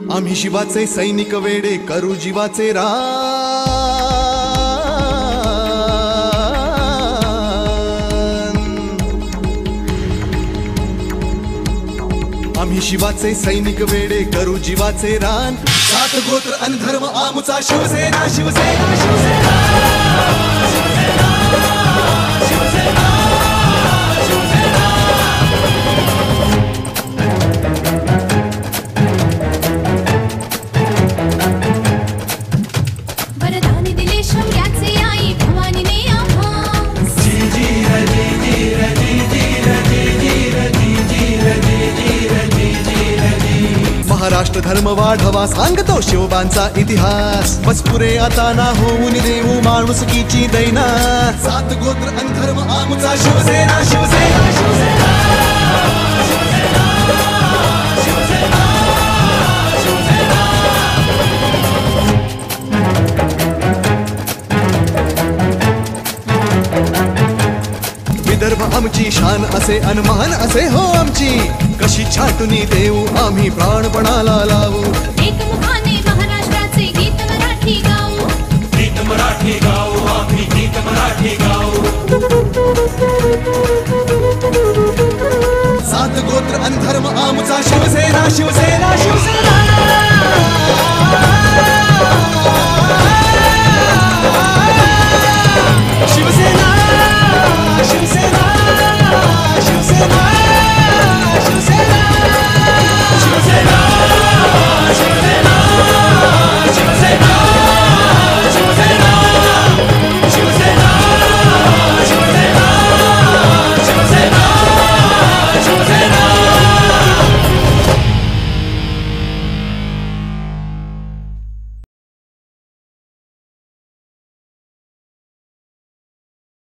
आम्ही शिवाचे सैनिक वेडे करू जीवाचे रान। आम्ही शिवाचे सैनिक वेडे करू जीवाचे रान। सात गोत्र अन धर्म आमचा शिवसेना शिवसेना शिवसेना शिवसेना शिवसेना शिवसेना। वरदान दिले शौर्याचे आई भवानीने आम्हास। जी जी रजी जी रजी जी रजी जी रजी जी रजी जी रजी जी रजी। महाराष्ट्र धर्म वाढवा सांगतो शिवबांचा इतिहास। बस पुरे आता ना होऊन देऊ माणुसकीची दैना। सात गोत्र अन धर्म आमचा शिवसेना शिवसेना शिवसेना शिवसेना शिवसेना शिवसेना। विदर्भ आमची शान असे अनमान असे हो आमची। कशी छाटुनी देऊ आम्ही प्राणपणाला लावू। एकमुखाने महाराष्ट्राचे गीत मराठी गाऊ। गीत मराठी गाऊ आम्ही गीत मराठी गाऊ। सात गोत्र अन धर्म आमचा शिवसेना शिवसेना शिवसेना।